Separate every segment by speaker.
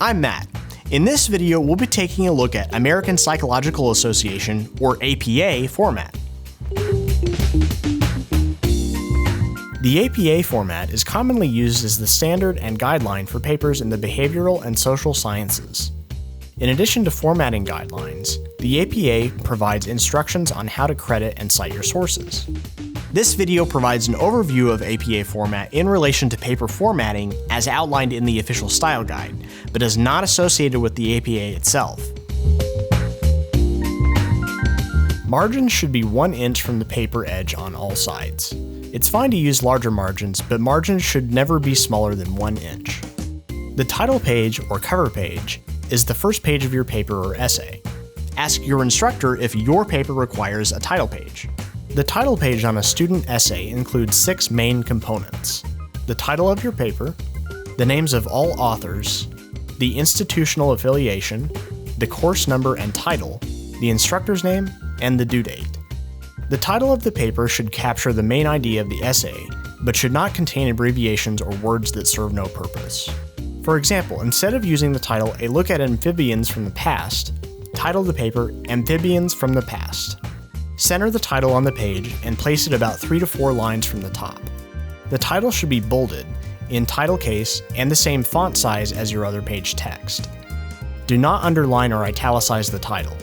Speaker 1: I'm Matt. In this video, we'll be taking a look at American Psychological Association, or APA, format. The APA format is commonly used as the standard and guideline for papers in the behavioral and social sciences. In addition to formatting guidelines, the APA provides instructions on how to credit and cite your sources. This video provides an overview of APA format in relation to paper formatting as outlined in the official style guide, but is not associated with the APA itself. Margins should be 1 inch from the paper edge on all sides. It's fine to use larger margins, but margins should never be smaller than 1 inch. The title page or cover page is the first page of your paper or essay. Ask your instructor if your paper requires a title page. The title page on a student essay includes 6 main components: the title of your paper, the names of all authors, the institutional affiliation, the course number and title, the instructor's name, and the due date. The title of the paper should capture the main idea of the essay, but should not contain abbreviations or words that serve no purpose. For example, instead of using the title "A Look at Amphibians from the Past," title the paper "Amphibians from the Past." Center the title on the page and place it about 3 to 4 lines from the top. The title should be bolded, in title case, and the same font size as your other page text. Do not underline or italicize the title.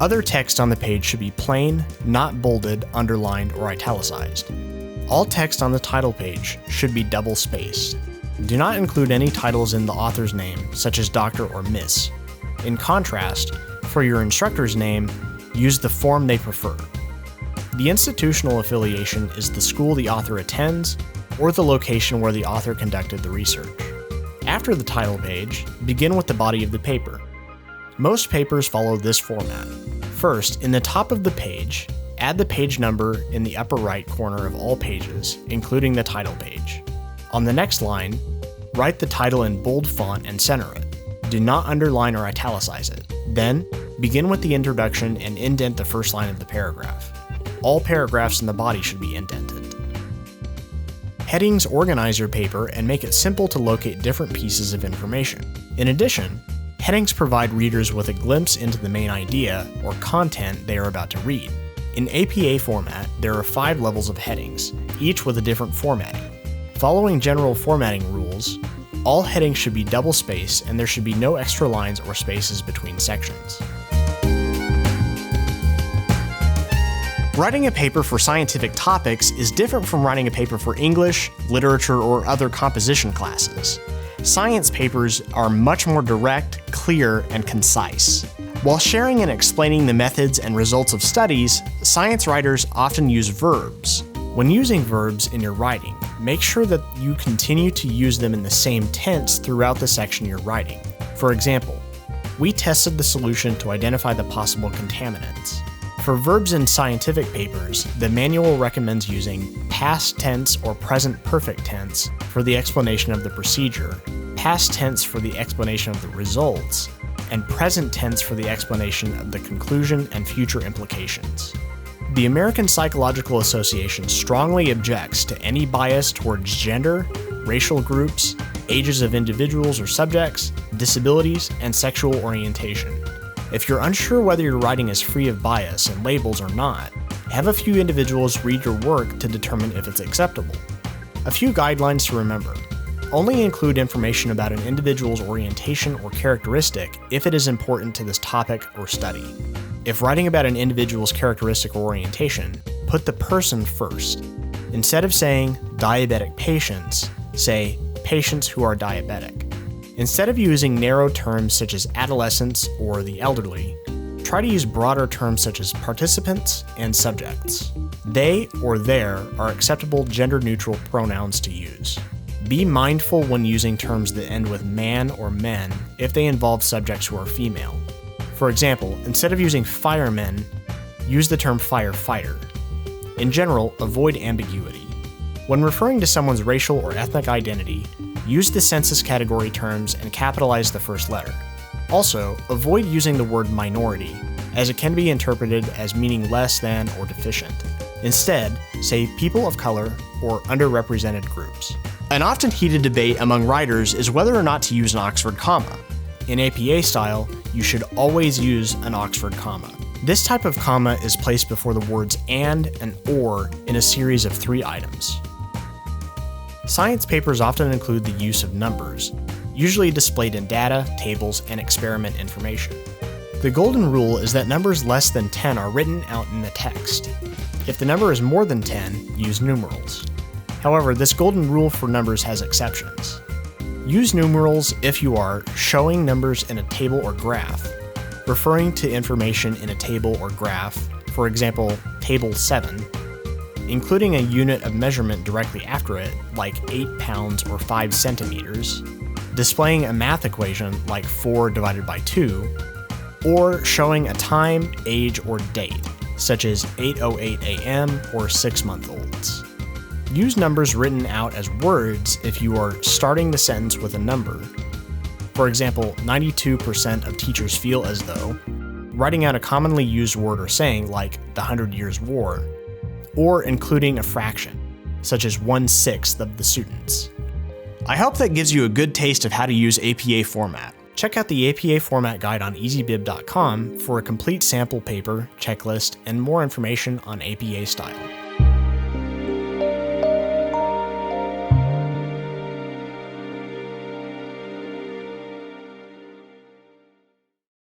Speaker 1: Other text on the page should be plain, not bolded, underlined, or italicized. All text on the title page should be double-spaced. Do not include any titles in the author's name, such as Dr. or Miss. In contrast, for your instructor's name, use the form they prefer. The institutional affiliation is the school the author attends or the location where the author conducted the research. After the title page, begin with the body of the paper. Most papers follow this format. First, in the top of the page, add the page number in the upper right corner of all pages, including the title page. On the next line, write the title in bold font and center it. Do not underline or italicize it. Then, begin with the introduction and indent the first line of the paragraph. All paragraphs in the body should be indented. Headings organize your paper and make it simple to locate different pieces of information. In addition, headings provide readers with a glimpse into the main idea or content they are about to read. In APA format, there are 5 levels of headings, each with a different formatting. Following general formatting rules, all headings should be double-spaced and there should be no extra lines or spaces between sections. Writing a paper for scientific topics is different from writing a paper for English, literature, or other composition classes. Science papers are much more direct, clear, and concise. While sharing and explaining the methods and results of studies, science writers often use verbs. When using verbs in your writing, make sure that you continue to use them in the same tense throughout the section you're writing. For example, we tested the solution to identify the possible contaminants. For verbs in scientific papers, the manual recommends using past tense or present perfect tense for the explanation of the procedure, past tense for the explanation of the results, and present tense for the explanation of the conclusion and future implications. The American Psychological Association strongly objects to any bias towards gender, racial groups, ages of individuals or subjects, disabilities, and sexual orientation. If you're unsure whether your writing is free of bias and labels or not, have a few individuals read your work to determine if it's acceptable. A few guidelines to remember. Only include information about an individual's orientation or characteristic if it is important to this topic or study. If writing about an individual's characteristic or orientation, put the person first. Instead of saying diabetic patients, say patients who are diabetic. Instead of using narrow terms such as adolescents or the elderly, try to use broader terms such as participants and subjects. They or their are acceptable gender-neutral pronouns to use. Be mindful when using terms that end with man or men if they involve subjects who are female. For example, instead of using firemen, use the term firefighter. In general, avoid ambiguity. When referring to someone's racial or ethnic identity, use the census category terms and capitalize the first letter. Also, avoid using the word minority, as it can be interpreted as meaning less than or deficient. Instead, say people of color or underrepresented groups. An often heated debate among writers is whether or not to use an Oxford comma. In APA style, you should always use an Oxford comma. This type of comma is placed before the words and or in a series of 3 items. Science papers often include the use of numbers, usually displayed in data, tables, and experiment information. The golden rule is that numbers less than 10 are written out in the text. If the number is more than 10, use numerals. However, this golden rule for numbers has exceptions. Use numerals if you are showing numbers in a table or graph, referring to information in a table or graph, for example, Table 7, including a unit of measurement directly after it, like 8 pounds or 5 centimeters, displaying a math equation like 4 divided by 2, or showing a time, age, or date, such as 8:08 a.m. or 6-month-olds. Use numbers written out as words if you are starting the sentence with a number. For example, 92% of teachers feel as though, writing out a commonly used word or saying like the 100 Years' War, or including a fraction, such as 1/6 of the students. I hope that gives you a good taste of how to use APA format. Check out the APA format guide on easybib.com for a complete sample paper, checklist, and more information on APA style.